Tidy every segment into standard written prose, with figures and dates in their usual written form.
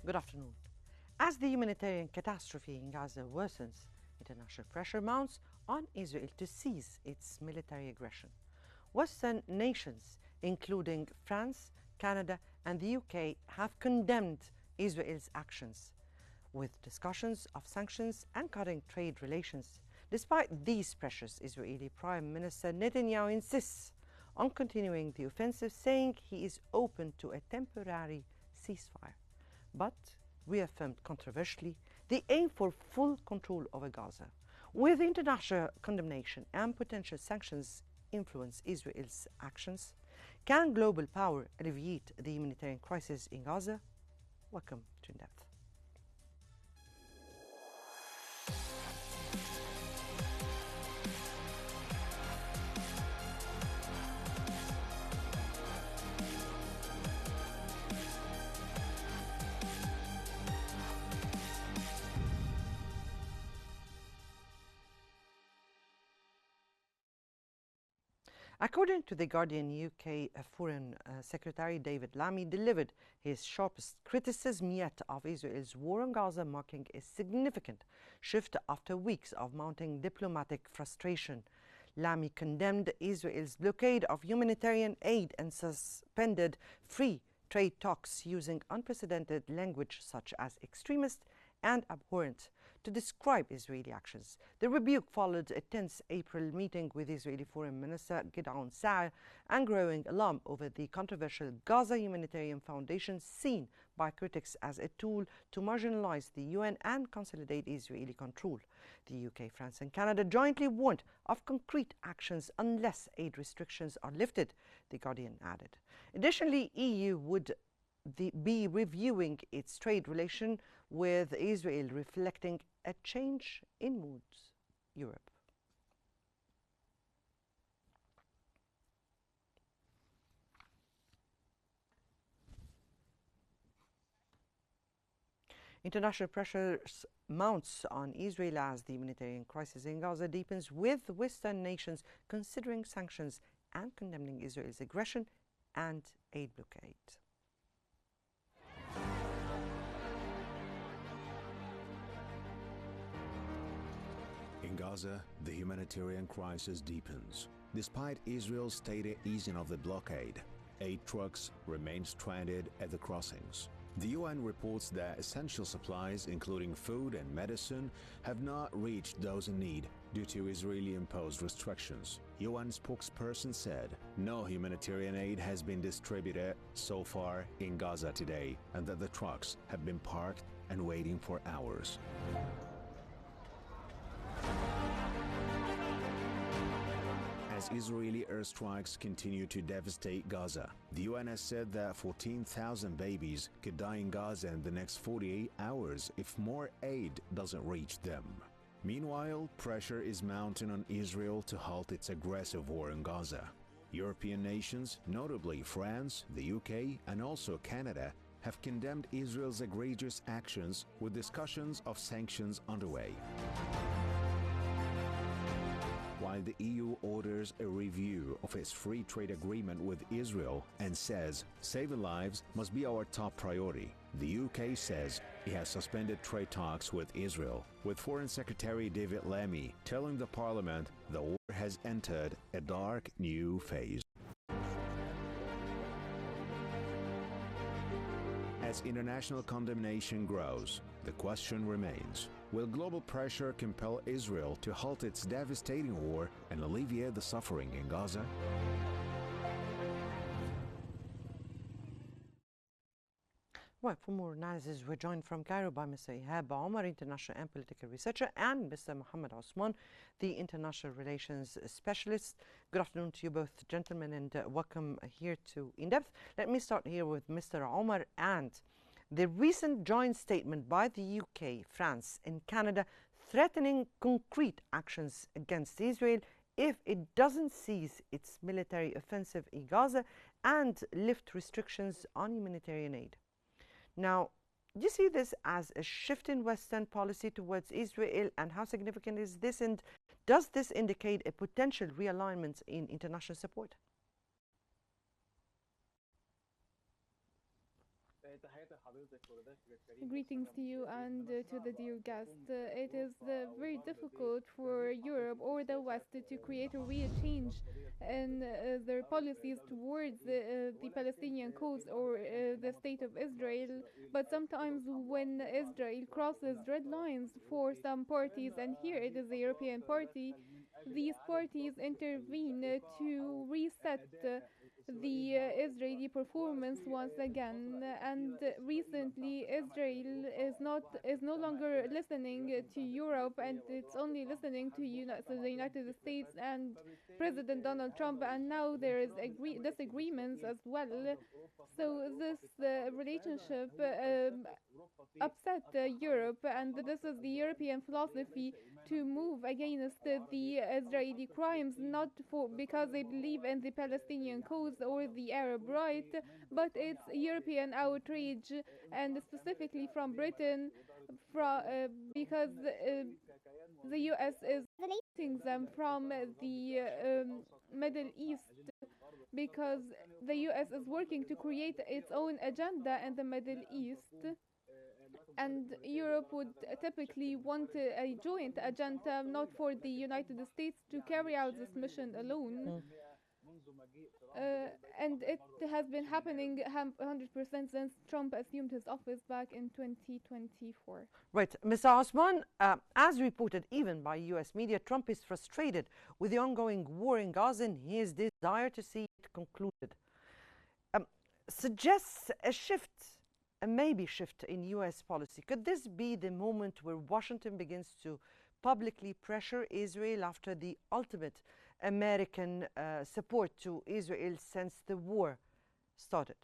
Good afternoon. As the humanitarian catastrophe in Gaza worsens, international pressure mounts on Israel to cease its military aggression. Western nations, including France, Canada, and the UK, have condemned Israel's actions, with discussions of sanctions and cutting trade relations. Despite these pressures, Israeli Prime Minister Netanyahu insists on continuing the offensive, saying he is open to a temporary ceasefire, but reaffirmed controversially the aim for full control over Gaza. With international condemnation and potential sanctions influence Israel's actions, can global power alleviate the humanitarian crisis in Gaza? Welcome to In Depth. According to The Guardian, UK Foreign Secretary David Lammy delivered his sharpest criticism yet of Israel's war on Gaza, marking a significant shift after weeks of mounting diplomatic frustration. Lammy condemned Israel's blockade of humanitarian aid and suspended free trade talks, using unprecedented language such as extremist and abhorrent to describe Israeli actions. The rebuke followed a tense April meeting with Israeli Foreign Minister Gideon Sa'ar and growing alarm over the controversial Gaza Humanitarian Foundation, seen by critics as a tool to marginalize the UN and consolidate Israeli control. The UK, France and Canada jointly warned of concrete actions unless aid restrictions are lifted, The Guardian added. Additionally, EU would be reviewing its trade relation with Israel, reflecting a change in moods. Europe. International pressures mounts on Israel as the humanitarian crisis in Gaza deepens, with Western nations considering sanctions and condemning Israel's aggression and aid blockade. In Gaza, the humanitarian crisis deepens. Despite Israel's stated easing of the blockade, aid trucks remain stranded at the crossings. The UN reports that essential supplies, including food and medicine, have not reached those in need due to Israeli-imposed restrictions. UN spokesperson said no humanitarian aid has been distributed so far in Gaza today, and that the trucks have been parked and waiting for hours. As Israeli airstrikes continue to devastate Gaza, the UN has said that 14,000 babies could die in Gaza in the next 48 hours if more aid doesn't reach them. Meanwhile, pressure is mounting on Israel to halt its aggressive war in Gaza. European nations, notably France, the UK, and also Canada, have condemned Israel's egregious actions, with discussions of sanctions underway. While the EU orders a review of its free trade agreement with Israel and says saving lives must be our top priority, the UK says it has suspended trade talks with Israel, with Foreign Secretary David Lammy telling the Parliament the war has entered a dark new phase. As international condemnation grows, the question remains: will global pressure compel Israel to halt its devastating war and alleviate the suffering in Gaza? Well, for more analysis, we're joined from Cairo by Mr. Ihab Omar, international and political researcher, and Mr. Mohammed Osman, the international relations specialist. Good afternoon to you both, gentlemen, and welcome here to In Depth. Let me start here with Mr. Omar and the recent joint statement by the UK, France, and Canada threatening concrete actions against Israel if it doesn't cease its military offensive in Gaza and lift restrictions on humanitarian aid. Now, do you see this as a shift in Western policy towards Israel, and how significant is this, and does this indicate a potential realignment in international support? Greetings to you and to the dear guest. It is very difficult for Europe or the West to create a real change in their policies towards the Palestinian cause or the state of Israel. But sometimes when Israel crosses red lines for some parties, and here it is the European Party, these parties intervene to reset the Israeli performance once again. And recently, Israel is no longer listening to Europe, and it's only listening to the United States and President Donald Trump. And now there is disagreements as well. So this relationship upset Europe, and this is the European philosophy to move against the Israeli crimes, not for because they believe in the Palestinian cause or the Arab right, but it's European outrage, and specifically from Britain, because the US is isolating them from the Middle East, because the US is working to create its own agenda in the Middle East, and Europe would typically want a joint agenda, not for the United States to carry out this mission alone. And it has been happening 100% since Trump assumed his office back in 2024. Right. Mr. Osman, as reported even by US media, Trump is frustrated with the ongoing war in Gaza and his desire to see it concluded. Suggests a shift, a maybe shift in US policy. Could this be the moment where Washington begins to publicly pressure Israel after the ultimate American support to Israel since the war started?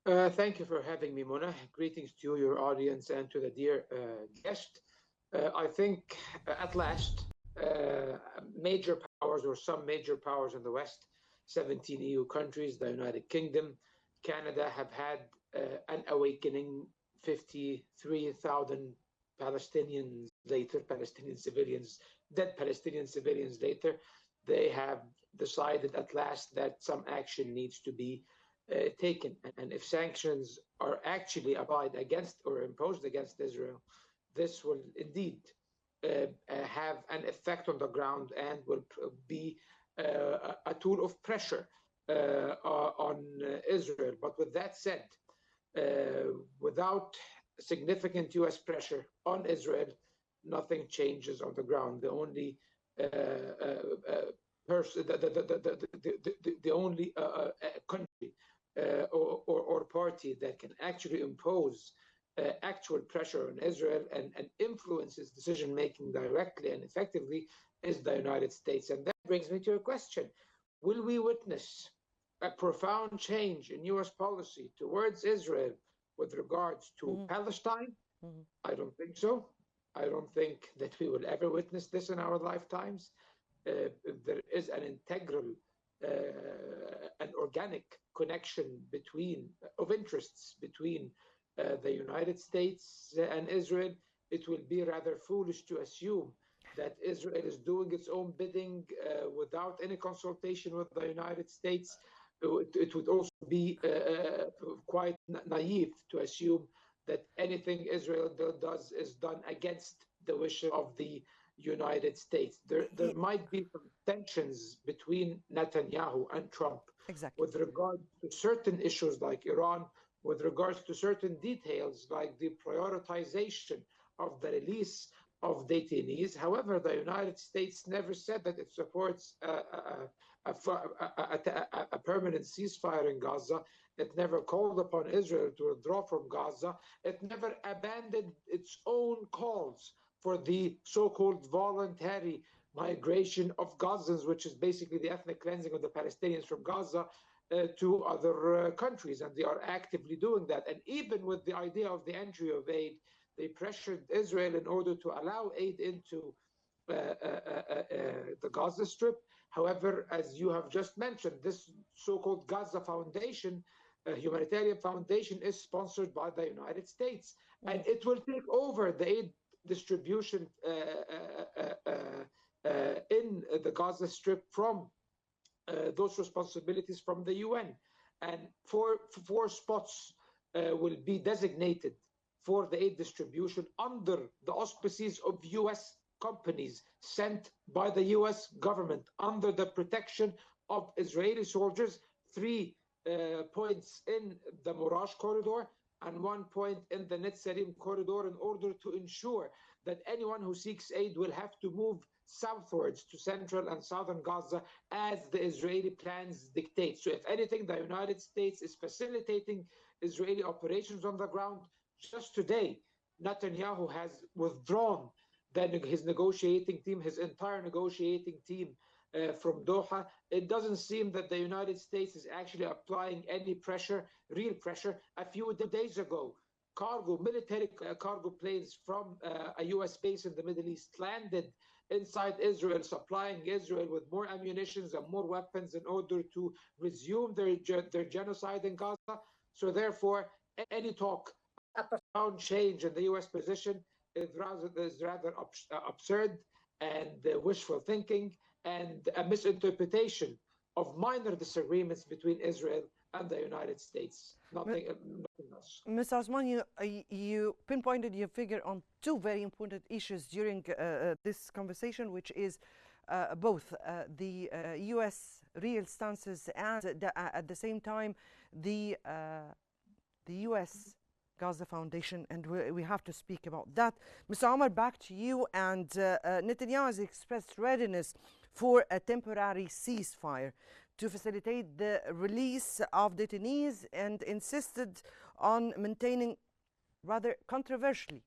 Thank you for having me, Mona. Greetings to you, your audience, and to the dear guest. I think at last, major powers or some major powers in the West, 17 EU countries, the United Kingdom, Canada, have had an awakening. 53,000 Palestinians later, Palestinian civilians, dead Palestinian civilians later, they have decided at last that some action needs to be taken. And if sanctions are actually applied against or imposed against Israel, this will indeed have an effect on the ground and will be a tool of pressure on Israel. But with that said, without significant US pressure on Israel, nothing changes on the ground. The only person, the only country or party that can actually impose actual pressure on Israel and influences decision making directly and effectively is the United States. And that brings me to a question: will we witness a profound change in US policy towards Israel with regards to Palestine? I don't think so. I don't think that we will ever witness this in our lifetimes. There is an integral, an organic connection of interests between the United States and Israel. It will be rather foolish to assume that Israel is doing its own bidding without any consultation with the United States. It would also be quite naive to assume that anything Israel does is done against the wishes of the United States. There might be some tensions between Netanyahu and Trump with regard to certain issues like Iran, with regards to certain details like the prioritization of the release of detainees. However, the United States never said that it supports a permanent ceasefire in Gaza. It never called upon Israel to withdraw from Gaza. It never abandoned its own calls for the so-called voluntary migration of Gazans, which is basically the ethnic cleansing of the Palestinians from Gaza to other countries. And they are actively doing that. And even with the idea of the entry of aid, they pressured Israel in order to allow aid into the Gaza Strip. However, as you have just mentioned, this so-called Gaza Foundation, humanitarian foundation, is sponsored by the United States. And it will take over the aid distribution in the Gaza Strip from those responsibilities from the UN. And four spots will be designated for the aid distribution under the auspices of US companies sent by the US government under the protection of Israeli soldiers, 3 points in the Morash corridor and 1 point in the Netzarim corridor, in order to ensure that anyone who seeks aid will have to move southwards to central and southern Gaza as the Israeli plans dictate. So if anything, the United States is facilitating Israeli operations on the ground. Just today, Netanyahu has withdrawn his negotiating team, his entire negotiating team from Doha. It doesn't seem that the United States is actually applying any pressure, real pressure. A few days ago, military cargo planes from a US base in the Middle East landed inside Israel, supplying Israel with more ammunition and more weapons in order to resume their genocide in Gaza. So therefore, any talk about change in the US position is rather absurd and wishful thinking and a misinterpretation of minor disagreements between Israel and the United States. Nothing else. Ms. Osman, you pinpointed your figure on two very important issues during this conversation, which is both the U.S. real stances and at the same time the U.S. Gaza Foundation, and we have to speak about that. Mr. Omar, back to you. And Netanyahu has expressed readiness for a temporary ceasefire to facilitate the release of detainees and insisted on maintaining, rather controversially,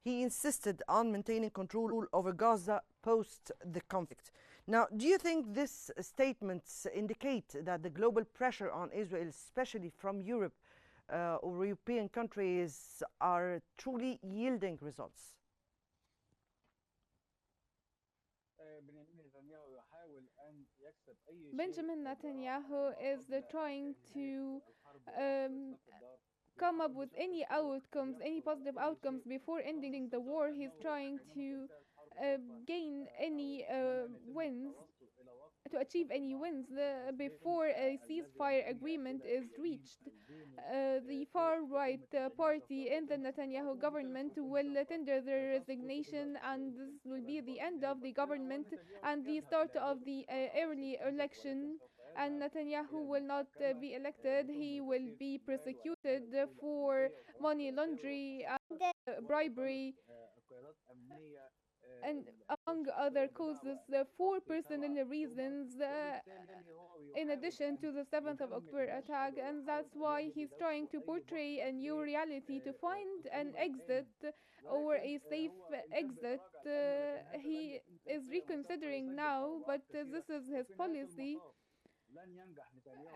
he insisted on maintaining control over Gaza post the conflict. Now, do you think these statements indicate that the global pressure on Israel, especially from Europe or European countries, are truly yielding results? Benjamin Netanyahu is trying to come up with any outcomes, any positive outcomes before ending the war. He's trying to gain any wins, to achieve any wins before a ceasefire agreement is reached. The far-right party in the Netanyahu government will tender their resignation, and this will be the end of the government and the start of the early election. And Netanyahu will not be elected. He will be prosecuted for money laundering and bribery, and among other causes, for personal reasons, in addition to the 7th of October attack. And that's why he's trying to portray a new reality, to find an exit or a safe exit. He is reconsidering now, but this is his policy.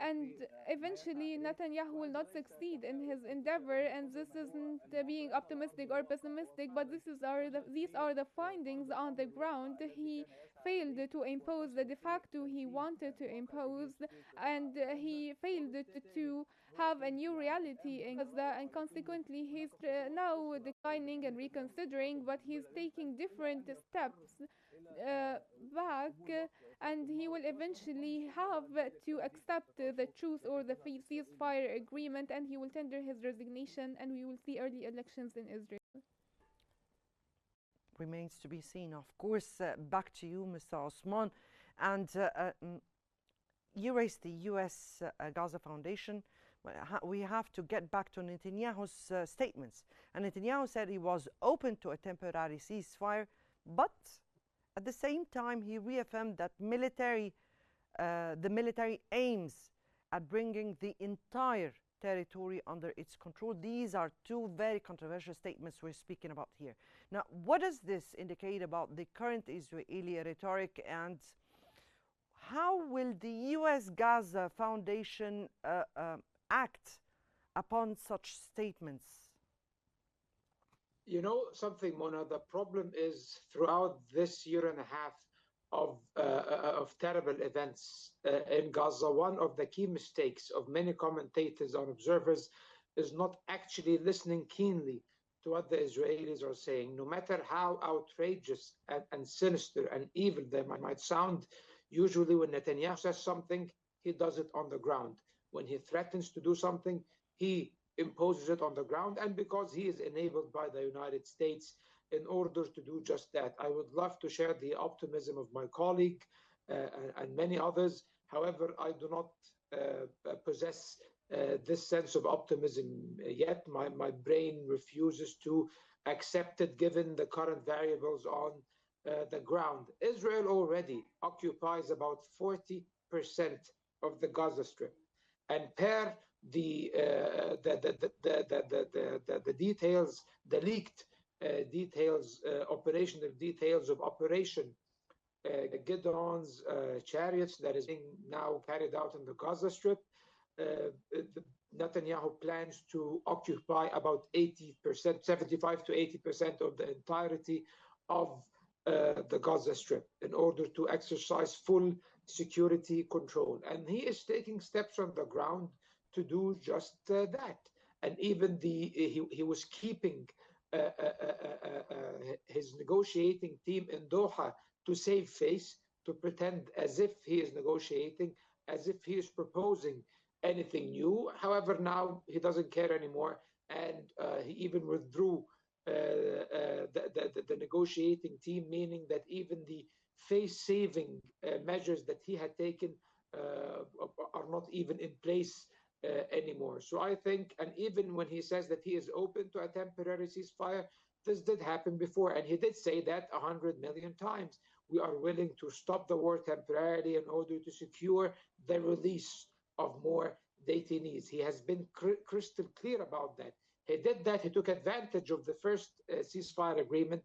And eventually Netanyahu will not succeed in his endeavor, and this isn't being optimistic or pessimistic, but these are the findings on the ground. He failed to impose the de facto he wanted to impose, and he failed to have a new reality in Gaza, and consequently he's now declining and reconsidering, but he's taking different steps back, and he will eventually have to accept the truth or the ceasefire agreement, and he will tender his resignation, and we will see early elections in Israel. Remains to be seen, of course. Back to you, Mr. Osman. And you raised the U.S. Gaza Foundation. We have to get back to Netanyahu's statements. And Netanyahu said he was open to a temporary ceasefire, but at the same time, he reaffirmed that the military aims at bringing the entire territory under its control. These are two very controversial statements we're speaking about here. Now, what does this indicate about the current Israeli rhetoric, and how will the U.S. Gaza Foundation act upon such statements? You know something, Mona, the problem is throughout this year and a half of terrible events in Gaza, one of the key mistakes of many commentators and observers is not actually listening keenly to what the Israelis are saying. No matter how outrageous and sinister and evil they might sound, usually when Netanyahu says something, he does it on the ground. When he threatens to do something, he imposes it on the ground, and because he is enabled by the United States in order to do just that. I would love to share the optimism of my colleague and many others. However, I do not possess this sense of optimism yet. My brain refuses to accept it given the current variables on the ground. Israel already occupies about 40% of the Gaza Strip, and per the details, the leaked details, operational details of Operation Gideon's chariots that is being now carried out in the Gaza Strip, Netanyahu plans to occupy about 80%, 75 to 80% of the entirety of the Gaza Strip in order to exercise full security control. And he is taking steps on the ground to do just that. And even he was keeping his negotiating team in Doha to save face, to pretend as if he is negotiating, as if he is proposing anything new. However, now he doesn't care anymore, and he even withdrew the negotiating team, meaning that even the face-saving measures that he had taken are not even in place anymore. So I think, and even when he says that he is open to a temporary ceasefire, this did happen before, and he did say that 100 million times. We are willing to stop the war temporarily in order to secure the release of more detainees. He has been crystal clear about that. He did that. He took advantage of the first ceasefire agreement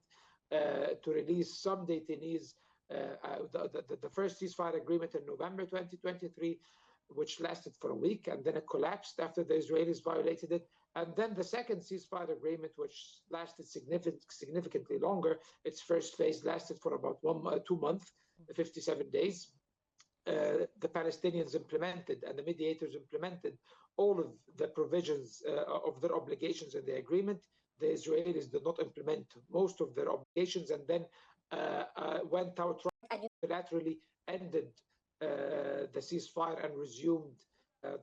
to release some detainees. The first ceasefire agreement in November 2023, which lasted for a week, and then it collapsed after the Israelis violated it. And then the second ceasefire agreement, which lasted significantly longer, its first phase lasted for about 2 months, 57 days. The Palestinians implemented and the mediators implemented all of the provisions of their obligations in the agreement. The Israelis did not implement most of their obligations, and then went out and unilaterally ended the ceasefire and resumed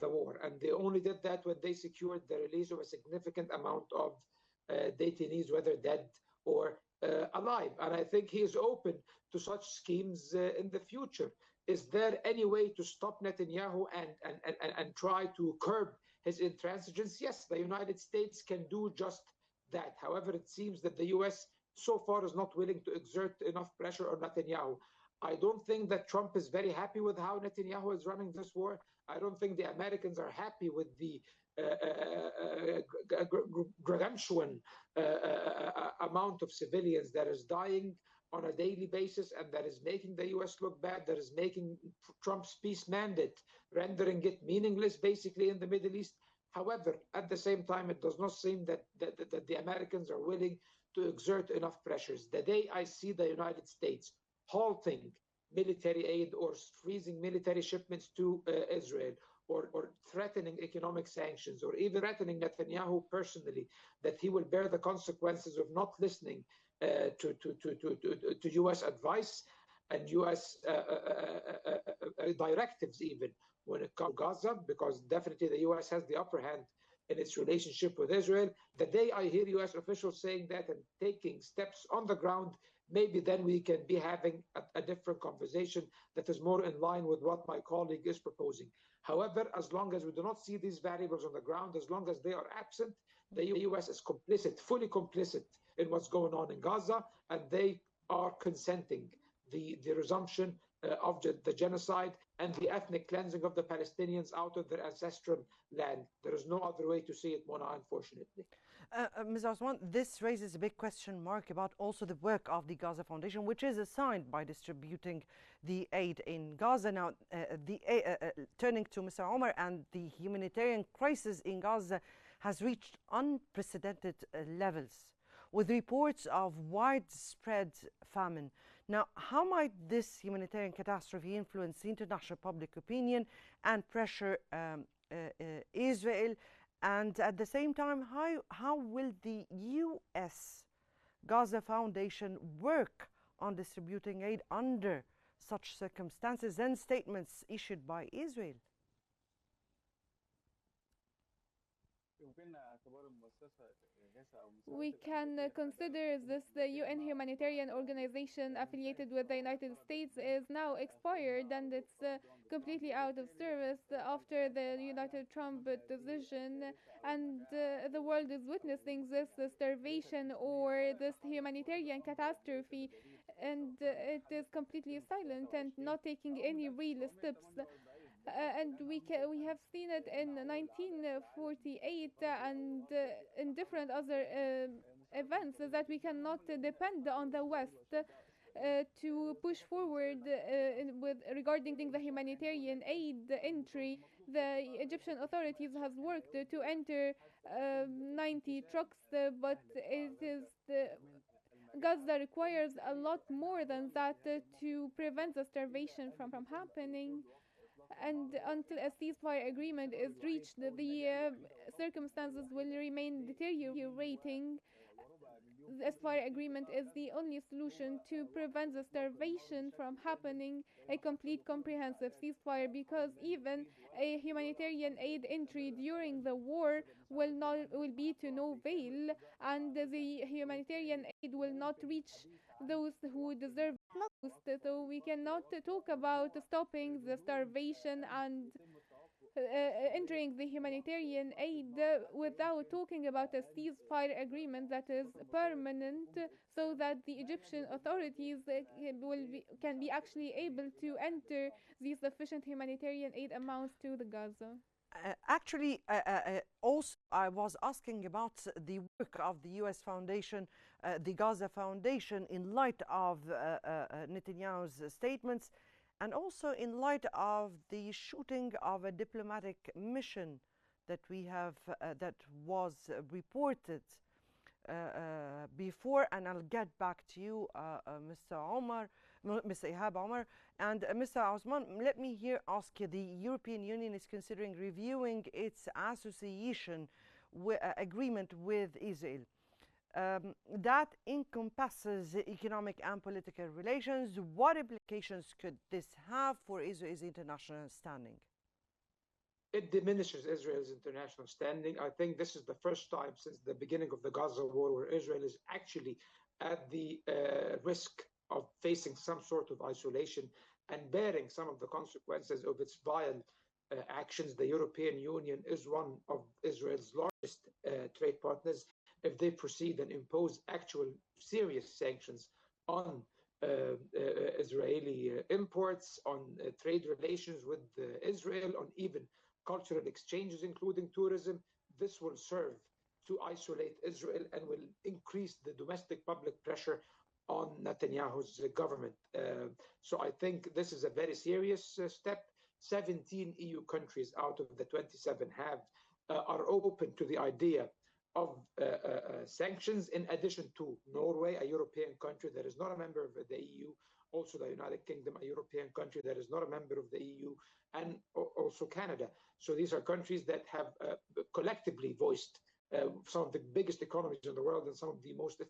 the war. And they only did that when they secured the release of a significant amount of detainees, whether dead or alive. And I think he is open to such schemes in the future. Is there any way to stop Netanyahu and try to curb his intransigence? Yes, the United States can do just that. However, it seems that the US so far is not willing to exert enough pressure on Netanyahu. I don't think that Trump is very happy with how Netanyahu is running this war. I don't think the Americans are happy with the gargantuan amount of civilians that is dying on a daily basis, and that is making the US look bad, that is making Trump's peace mandate, rendering it meaningless basically in the Middle East. However, at the same time, it does not seem that the Americans are willing to exert enough pressures. The day I see the United States halting military aid or freezing military shipments to Israel, or threatening economic sanctions, or even threatening Netanyahu personally that he will bear the consequences of not listening to U.S. advice and U.S. directives, even when it comes to Gaza, because definitely the U.S. has the upper hand in its relationship with Israel. The day I hear U.S. officials saying that and taking steps on the ground, maybe then we can be having a different conversation that is more in line with what my colleague is proposing. However, as long as we do not see these variables on the ground, as long as they are absent, the U.S. is complicit, fully complicit in what's going on in Gaza, and they are consenting the resumption of the genocide and the ethnic cleansing of the Palestinians out of their ancestral land. There is no other way to see it, Mona, unfortunately. Ms. Osman, this raises a big question mark about also the work of the Gaza Foundation, which is assigned by distributing the aid in Gaza. Now, turning to Mr. Omar, and the humanitarian crisis in Gaza has reached unprecedented levels, with reports of widespread famine. Now, how might this humanitarian catastrophe influence international public opinion and pressure Israel? And at the same time, how will the U.S. Gaza Foundation work on distributing aid under such circumstances and statements issued by Israel? We can consider this the UN humanitarian organization affiliated with the United States is now expired and it's completely out of service after the United Trump decision, and the world is witnessing this starvation or this humanitarian catastrophe, and it is completely silent and not taking any real steps. And we have seen it in 1948 and in different other events that we cannot depend on the West to push forward with regarding the humanitarian aid entry. The Egyptian authorities has worked to enter 90 trucks, but it is Gaza requires a lot more than that to prevent the starvation from happening. And until a ceasefire agreement is reached, the circumstances will remain deteriorating. The ceasefire agreement is the only solution to prevent the starvation from happening, a complete comprehensive ceasefire, because even a humanitarian aid entry during the war will be to no avail, and the humanitarian aid will not reach those who deserve most. So we cannot talk about stopping the starvation and entering the humanitarian aid without talking about a ceasefire agreement that is permanent, so that the Egyptian authorities can be actually able to enter the sufficient humanitarian aid amounts to the Gaza. Also, I was asking about the work of the U.S. Foundation, the Gaza Foundation, in light of Netanyahu's statements, and also in light of the shooting of a diplomatic mission that we have that was reported before. And I'll get back to you, Mr. Omar, Mr. Ihab Omar, and Mr. Osman. Let me here ask you: the European Union is considering reviewing its association agreement with Israel. That encompasses economic and political relations. What implications could this have for Israel's international standing? It diminishes Israel's international standing. I think this is the first time since the beginning of the Gaza war where Israel is actually at the risk of facing some sort of isolation and bearing some of the consequences of its vile actions. The European Union is one of Israel's largest trade partners. If they proceed and impose actual serious sanctions on Israeli imports, on trade relations with Israel, on even cultural exchanges, including tourism, this will serve to isolate Israel and will increase the domestic public pressure on Netanyahu's government. So I think this is a very serious step. 17 EU countries out of the 27 are open to the idea of sanctions, in addition to Norway, a European country that is not a member of the EU, also the United Kingdom, a European country that is not a member of the EU, and also Canada. So these are countries that have collectively voiced some of the biggest economies in the world and some of the most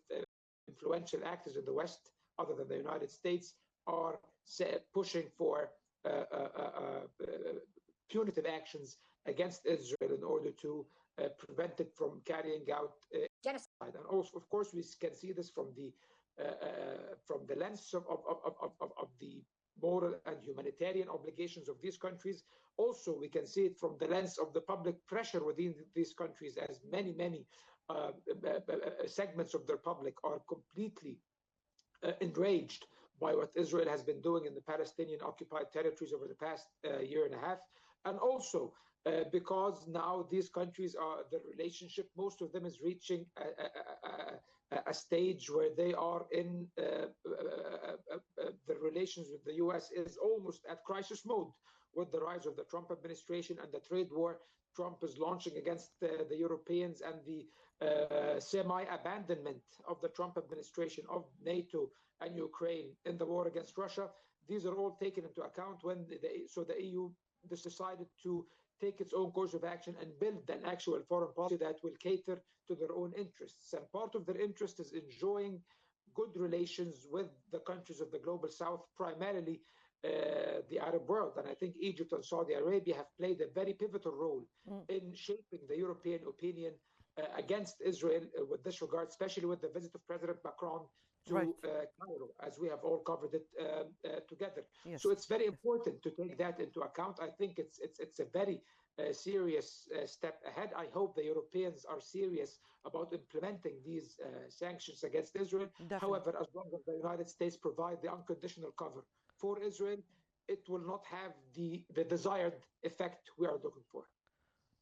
influential actors in the West, other than the United States, are pushing for punitive actions against Israel in order to prevent it from carrying out genocide. And also, of course, we can see this from the lens of the moral and humanitarian obligations of these countries. Also, we can see it from the lens of the public pressure within these countries, as many segments of their public are completely enraged by what Israel has been doing in the Palestinian occupied territories over the past year and a half. And also because now these countries the relationship, most of them is reaching a stage where they are in the relations with the US is almost at crisis mode with the rise of the Trump administration and the trade war Trump is launching against the Europeans, and the semi-abandonment of the Trump administration of NATO and Ukraine in the war against Russia. These are all taken into account when the EU decided to take its own course of action and build an actual foreign policy that will cater to their own interests. And part of their interest is enjoying good relations with the countries of the global south, primarily the Arab world. And I think Egypt and Saudi Arabia have played a very pivotal role in shaping the European opinion against Israel with this regard, especially with the visit of President Macron to Cairo, as we have all covered it together. Yes. So it's very important to take that into account. I think it's a very serious step ahead. I hope the Europeans are serious about implementing these sanctions against Israel. Definitely. However, as long as the United States provide the unconditional cover for Israel, it will not have the desired effect we are looking for.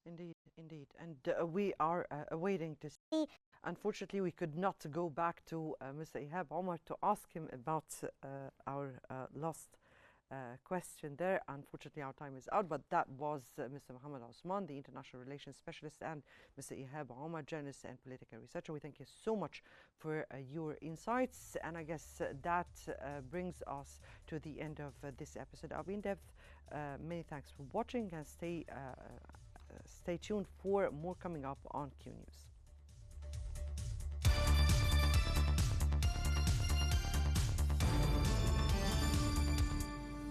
Indeed, indeed. And we are awaiting to see. Unfortunately, we could not go back to Mr. Ihab Omar to ask him about our last question there. Unfortunately, our time is out, but that was Mr. Mohammed Osman, the International Relations Specialist, and Mr. Ihab Omar, journalist and political researcher. We thank you so much for your insights, and I guess that brings us to the end of this episode of In Depth. Many thanks for watching, and stay tuned for more coming up on Q News.